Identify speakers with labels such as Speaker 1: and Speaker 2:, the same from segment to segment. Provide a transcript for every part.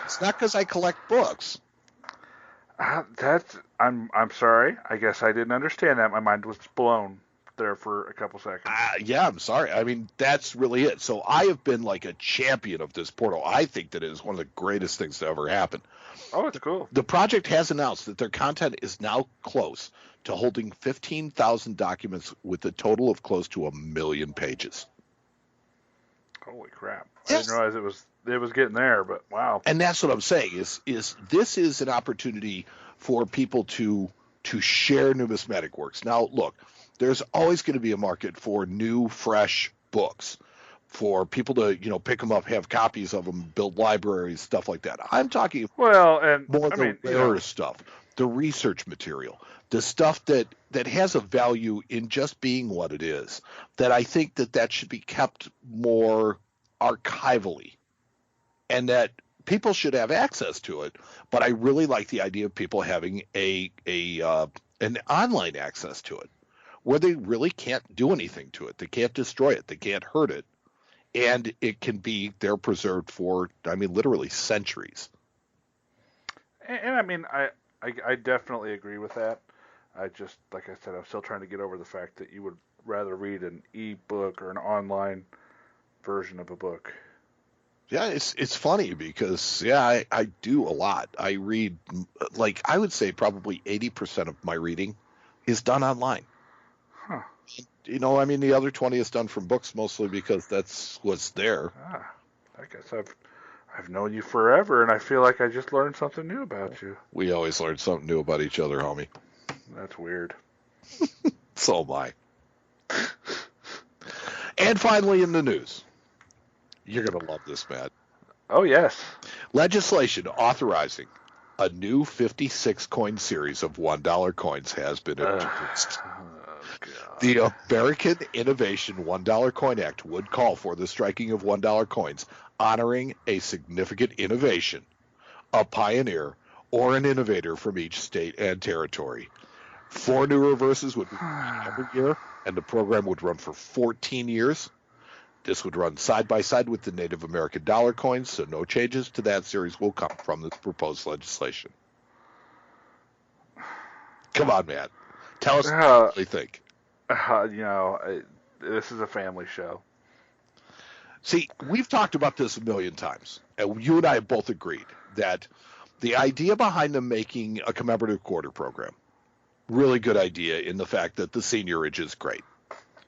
Speaker 1: It's not because I collect books.
Speaker 2: I'm sorry. I guess I didn't understand that. My mind was blown there for a couple seconds.
Speaker 1: Yeah, I'm sorry. I mean, that's really it. So I have been like a champion of this portal. I think that it is one of the greatest things to ever happen.
Speaker 2: Oh, it's cool.
Speaker 1: The project has announced that their content is now close to holding 15,000 documents with a total of close to 1 million pages.
Speaker 2: Holy crap!
Speaker 1: Yes.
Speaker 2: I didn't realize it was getting there, but wow.
Speaker 1: And that's what I'm saying is this is an opportunity for people to share numismatic works. Now, look, there's always going to be a market for new, fresh books, for people to pick them up, have copies of them, build libraries, stuff like that. I'm talking more the rare stuff, the research material, the stuff that has a value in just being what it is. That I think that should be kept more archivally, and that people should have access to it. But I really like the idea of people having an online access to it, where they really can't do anything to it. They can't destroy it. They can't hurt it. And it can be there preserved for, literally centuries.
Speaker 2: And I mean, I definitely agree with that. I just, like I said, I'm still trying to get over the fact that you would rather read an e-book or an online version of a book.
Speaker 1: Yeah, it's funny because, I do a lot. I read, I would say probably 80% of my reading is done online.
Speaker 2: Huh.
Speaker 1: The other 20 is done from books, mostly because that's what's there.
Speaker 2: I guess I've known you forever, and I feel like I just learned something new about you.
Speaker 1: We always learn something new about each other, homie.
Speaker 2: That's weird.
Speaker 1: So am I. And finally, in the news. You're going to love this, Matt.
Speaker 2: Oh, yes.
Speaker 1: Legislation authorizing a new 56-coin series of $1 coins has been introduced. The American Innovation $1 Coin Act would call for the striking of $1 coins, honoring a significant innovation, a pioneer, or an innovator from each state and territory. 4 new reverses would be every year, and the program would run for 14 years. This would run side by side with the Native American dollar coins, so no changes to that series will come from this proposed legislation. Come on, Matt. Tell us what you think.
Speaker 2: This is a family show.
Speaker 1: See, we've talked about this a million times, and you and I have both agreed that the idea behind them making a commemorative quarter program, really good idea in the fact that the seniorage is great.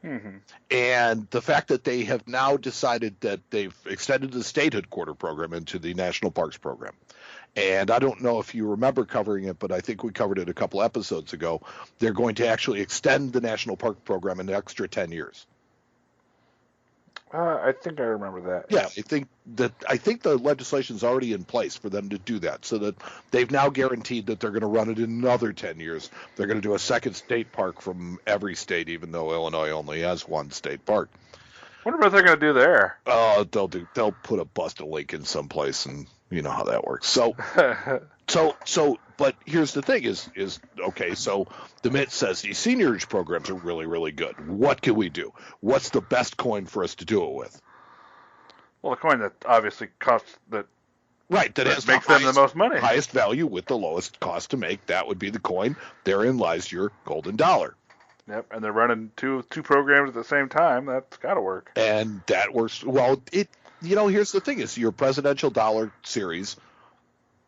Speaker 2: Mm-hmm.
Speaker 1: And the fact that they have now decided that they've extended the statehood quarter program into the national parks program. And I don't know if you remember covering it, but I think we covered it a couple episodes ago. They're going to actually extend the national park program an extra 10 years.
Speaker 2: I think I remember that.
Speaker 1: Yeah, I think the legislation's already in place for them to do that, so that they've now guaranteed that they're going to run it another 10 years. They're going to do a second state park from every state, even though Illinois only has one state park.
Speaker 2: Wonder what they're going to do there.
Speaker 1: Oh, they'll put a bust of Lincoln someplace, and you know how that works. So, but here's the thing: is okay. So the MIT says these seniorage programs are really, really good. What can we do? What's the best coin for us to do it with?
Speaker 2: Well, the coin that obviously costs that.
Speaker 1: Right, that
Speaker 2: makes them the most money.
Speaker 1: Highest value with the lowest cost to make. That would be the coin. Therein lies your golden dollar.
Speaker 2: Yep, and they're running two programs at the same time. That's got to work.
Speaker 1: And that works. Well, here's the thing: is your presidential dollar series,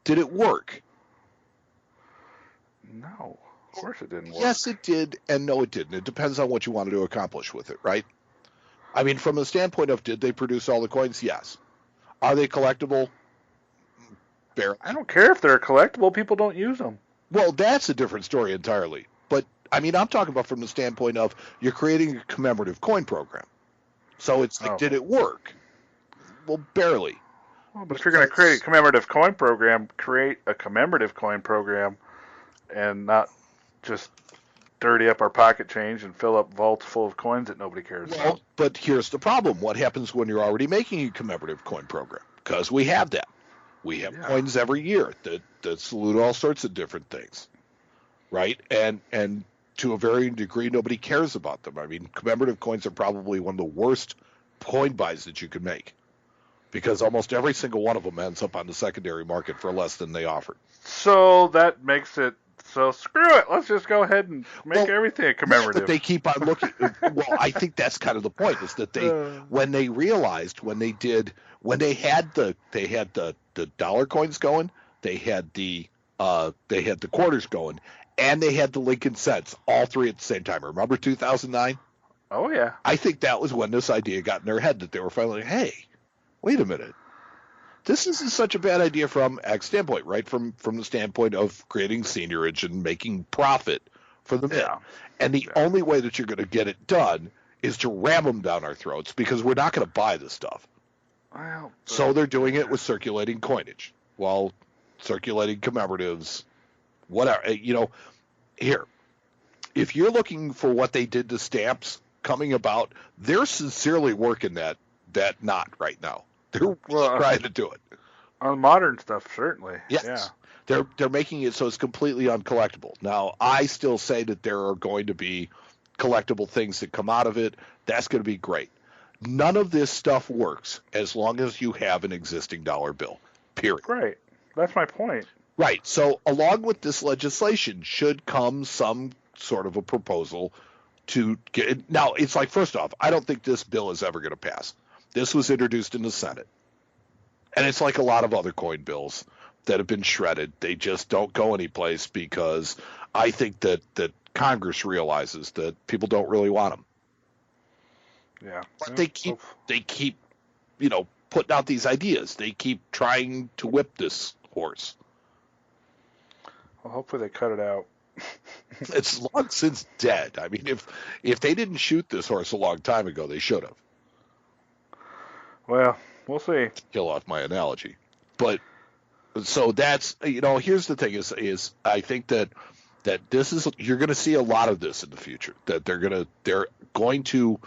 Speaker 1: did it work?
Speaker 2: No, of course it didn't work.
Speaker 1: Yes, it did, and no, it didn't. It depends on what you wanted to accomplish with it, right? I mean, from the standpoint of did they produce all the coins? Yes. Are they collectible? Barely.
Speaker 2: I don't care if they're collectible. People don't use them.
Speaker 1: Well, that's a different story entirely. But, I mean, I'm talking about from the standpoint of you're creating a commemorative coin program. So it's like, did it work? Well, barely.
Speaker 2: Well, but if you're going to create a commemorative coin program, create a commemorative coin program and not just dirty up our pocket change and fill up vaults full of coins that nobody cares about.
Speaker 1: But here's the problem. What happens when you're already making a commemorative coin program? Because we have that. We have coins every year that salute all sorts of different things, right? And to a varying degree, nobody cares about them. I mean, commemorative coins are probably one of the worst coin buys that you can make. because almost every single one of them ends up on the secondary market for less than they offered.
Speaker 2: So that makes it so screw it. Let's just go ahead and make everything a commemorative.
Speaker 1: But they keep on looking. Well, I think that's kind of the point, is that when they had the dollar coins going, they had the quarters going, and they had the Lincoln cents, all three at the same time. Remember 2009?
Speaker 2: Oh yeah.
Speaker 1: I think that was when this idea got in their head, that they were finally like, hey, wait a minute. This isn't such a bad idea from X standpoint, right? From the standpoint of creating seniorage and making profit for the mint. And the only way that you're going to get it done is to ram them down our throats, because we're not going to buy this stuff.
Speaker 2: Well,
Speaker 1: so they're doing it with circulating coinage, while circulating commemoratives, whatever. Here, if you're looking for what they did to stamps coming about, they're sincerely working that knot right now. They're trying to do it.
Speaker 2: On modern stuff, certainly.
Speaker 1: Yes. Yeah. They're making it so it's completely uncollectible. Now, I still say that there are going to be collectible things that come out of it. That's going to be great. None of this stuff works as long as you have an existing dollar bill, period.
Speaker 2: Right. That's my point.
Speaker 1: Right. So along with this legislation should come some sort of a proposal to get – now, it's like, first off, I don't think this bill is ever going to pass. This was introduced in the Senate. And it's like a lot of other coin bills that have been shredded. They just don't go anyplace, because I think that Congress realizes that people don't really want them.
Speaker 2: Yeah.
Speaker 1: But they keep putting out these ideas. They keep trying to whip this horse.
Speaker 2: Well, hopefully they cut it out.
Speaker 1: It's long since dead. I mean, if they didn't shoot this horse a long time ago, they should have.
Speaker 2: Well, we'll see.
Speaker 1: To kill off my analogy. But so that's, here's the thing is I think that this is, you're going to see a lot of this in the future, that they're going to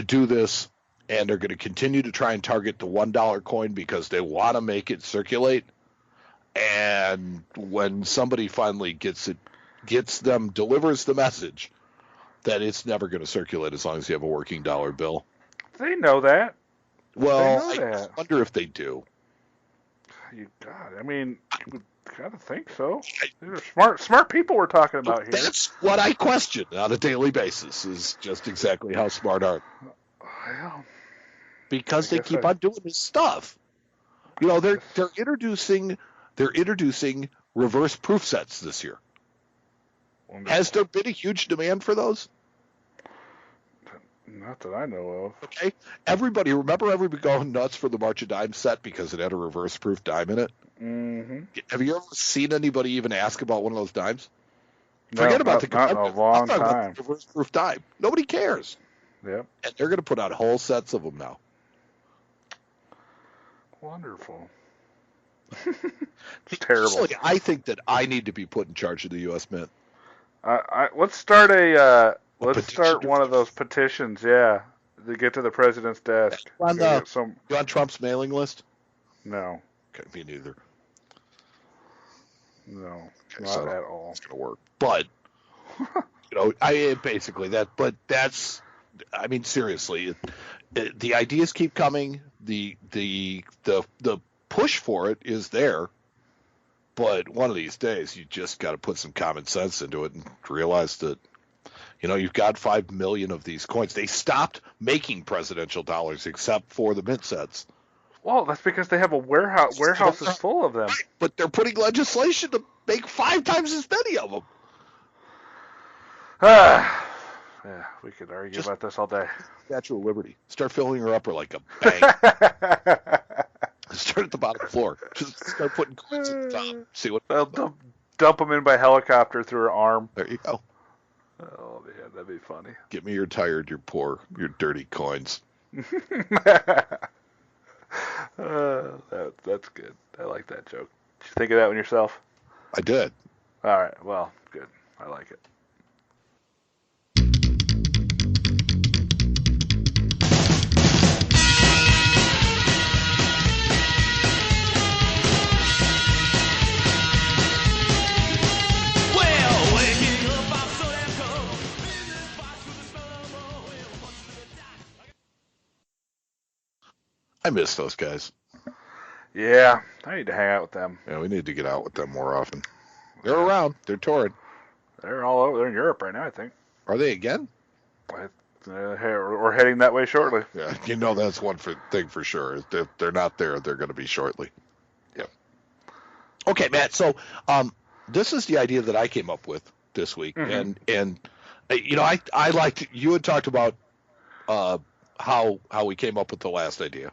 Speaker 1: do this, and they're going to continue to try and target the $1 coin because they want to make it circulate. And when somebody finally delivers the message that it's never going to circulate as long as you have a working dollar bill.
Speaker 2: They know that.
Speaker 1: Well, I wonder if they do.
Speaker 2: You would kind of think so. These are smart people we're talking about here.
Speaker 1: That's what I question on a daily basis, is just exactly how smart are they.
Speaker 2: Well,
Speaker 1: because they keep on doing this stuff. They're introducing reverse proof sets this year. Wonderful. Has there been a huge demand for those?
Speaker 2: Not that I know of.
Speaker 1: Okay. Everybody going nuts for the March of Dimes set because it had a reverse proof dime in it?
Speaker 2: Mm-hmm.
Speaker 1: Have you ever seen anybody even ask about one of those dimes?
Speaker 2: No, Forget about the commemorative. Not in a long time.
Speaker 1: The reverse proof dime. Nobody cares.
Speaker 2: Yep.
Speaker 1: And they're going to put out whole sets of them now.
Speaker 2: Wonderful. It's terrible.
Speaker 1: I think that I need to be put in charge of the U.S. Mint.
Speaker 2: Let's start one of those petitions, to get to the president's desk.
Speaker 1: You on Trump's mailing list?
Speaker 2: No.
Speaker 1: Okay, me neither.
Speaker 2: No, not at all.
Speaker 1: It's going to work. But, basically that, but that's, seriously, the ideas keep coming. The push for it is there. But one of these days, you just got to put some common sense into it and realize that, you've got 5 million of these coins. They stopped making presidential dollars except for the mint sets.
Speaker 2: Well, that's because they have a warehouse is full of them.
Speaker 1: Right, but they're putting legislation to make 5 times as many of them.
Speaker 2: Yeah, we could argue about this all day.
Speaker 1: Statue of Liberty. Start filling her up like a bank. Start at the bottom of the floor. Just start putting coins at the top. See what.
Speaker 2: Dump them in by helicopter through her arm.
Speaker 1: There you go.
Speaker 2: Oh man, that'd be funny.
Speaker 1: Get me your tired, your poor, your dirty coins.
Speaker 2: That's good. I like that joke. Did you think of that one yourself?
Speaker 1: I did.
Speaker 2: All right. Well, good. I like it.
Speaker 1: I miss those guys.
Speaker 2: Yeah, I need to hang out with them.
Speaker 1: Yeah, we need to get out with them more often. They're around. They're touring.
Speaker 2: They're all over. They're in Europe right now, I think.
Speaker 1: Are they again?
Speaker 2: We're heading that way shortly.
Speaker 1: Yeah, that's one thing for sure. If they're not there, they're going to be shortly. Yeah. Okay, Matt. So, this is the idea that I came up with this week, and I liked you had talked about how we came up with the last idea,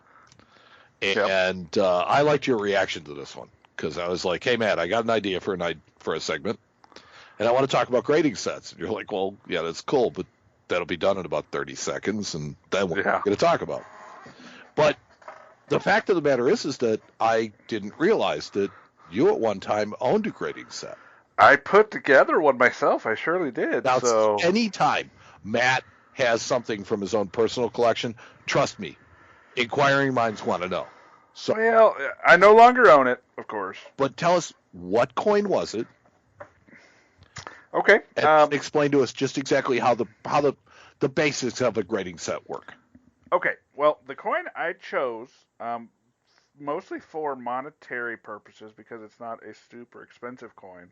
Speaker 1: and I liked your reaction to this one because I was like, hey, Matt, I got an idea for a segment, and I want to talk about grading sets. And you're like, well, yeah, that's cool, but that'll be done in about 30 seconds, and then we're going to talk about it. But the fact of the matter is that I didn't realize that you at one time owned a grading set.
Speaker 2: I put together one myself. I surely did.
Speaker 1: Now,
Speaker 2: so
Speaker 1: anytime Matt has something from his own personal collection, trust me, inquiring minds want to know. So,
Speaker 2: well, I no longer own it, of course.
Speaker 1: But tell us, what coin was it?
Speaker 2: Okay.
Speaker 1: And explain to us just exactly how the basics of a grading set work.
Speaker 2: Okay. Well, the coin I chose, mostly for monetary purposes because it's not a super expensive coin,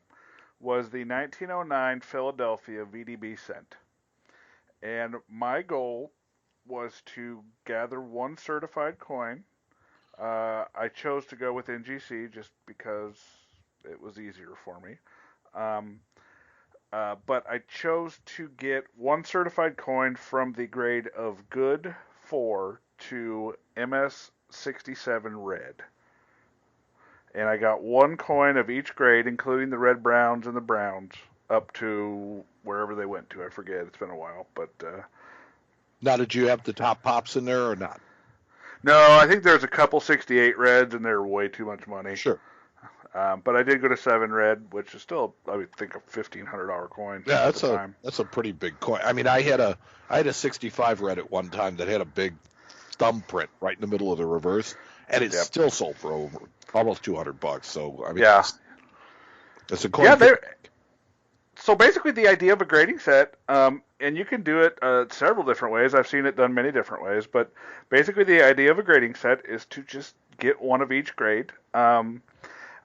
Speaker 2: was the 1909 Philadelphia VDB cent. And my goal was to gather one certified coin. I chose to go with NGC just because it was easier for me. But I chose to get one certified coin from the grade of good 4 to MS67 red. And I got one coin of each grade, including the red browns and the browns, up to wherever they went to. I forget. It's been a while. But
Speaker 1: now, did you have the top pops in there or not?
Speaker 2: No, I think there's a couple 68 reds, and they're way too much money.
Speaker 1: Sure.
Speaker 2: But I did go to 7 red, which is still, I would think, a $1,500 coin.
Speaker 1: Yeah, that's a pretty big coin. I mean, I had a 65 red at one time that had a big thumbprint right in the middle of the reverse, and it still sold for over almost $200. So I mean, it's a coin.
Speaker 2: Yeah, so basically, the idea of a grading set, and you can do it several different ways. I've seen it done many different ways, but basically, the idea of a grading set is to just get one of each grade.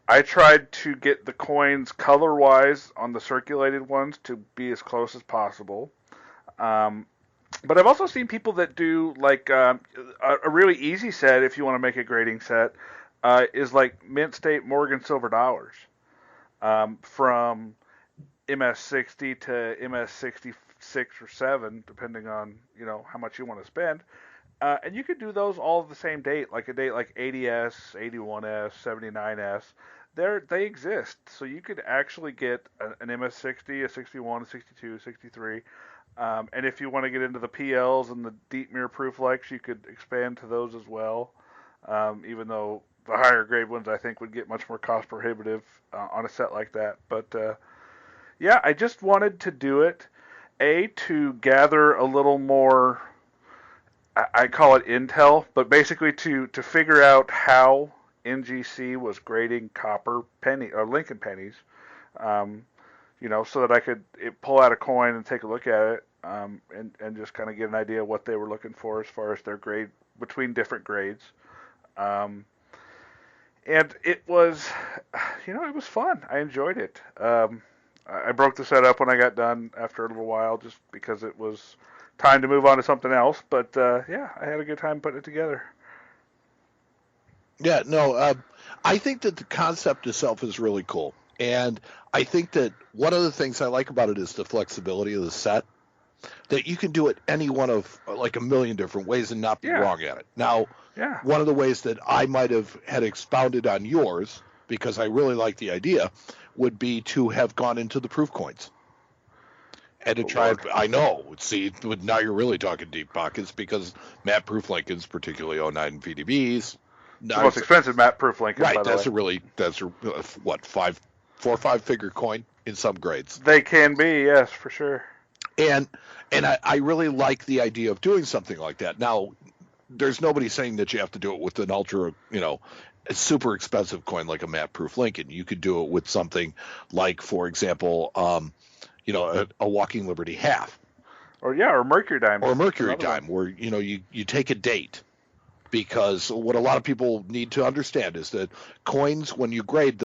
Speaker 2: I tried to get the coins color-wise on the circulated ones to be as close as possible. But I've also seen people that do like a really easy set, if you want to make a grading set, is like Mint State Morgan Silver Dollars, from MS60 to MS66 or 7, depending on how much you want to spend. And you could do those all the same date, like a date like 80S, 81S, 79S. They exist, so you could actually get an MS60, a 61, a 62, a 63. And if you want to get into the PLs and the deep mirror proof likes, you could expand to those as well. Even though the higher grade ones, I think, would get much more cost prohibitive on a set like that. But yeah, I just wanted to do it, to gather a little more, I call it intel, but basically to figure out how NGC was grading copper penny or Lincoln pennies. So that I could pull out a coin and take a look at it, and just kind of get an idea of what they were looking for as far as their grade between different grades. And it was, it was fun. I enjoyed it. I broke the set up when I got done after a little while, just because it was time to move on to something else. But yeah, I had a good time putting it together.
Speaker 1: Yeah, no, I think that the concept itself is really cool. And I think that one of the things I like about it is the flexibility of the set, that you can do it any one of like a million different ways and not be wrong at it. Now, one of the ways that I might have had expounded on yours, because I really like the idea, would be to have gone into the proof coins. And to try, I know, see, now you're really talking deep pockets, because Matt Proof Lincolns, particularly 09 VDBs.
Speaker 2: The most expensive Matt Proof Lincoln,
Speaker 1: right,
Speaker 2: by the way.
Speaker 1: That's a what, 4 or 5 figure coin in some grades.
Speaker 2: They can be, yes, for sure.
Speaker 1: And I really like the idea of doing something like that. Now, there's nobody saying that you have to do it with an ultra, a super expensive coin like a Matt Proof Lincoln. You could do it with something like, for example, a Walking Liberty half.
Speaker 2: Or Mercury Dime.
Speaker 1: Or a Mercury Dime, where, you take a date. because what a lot of people need to understand is that coins, when you grade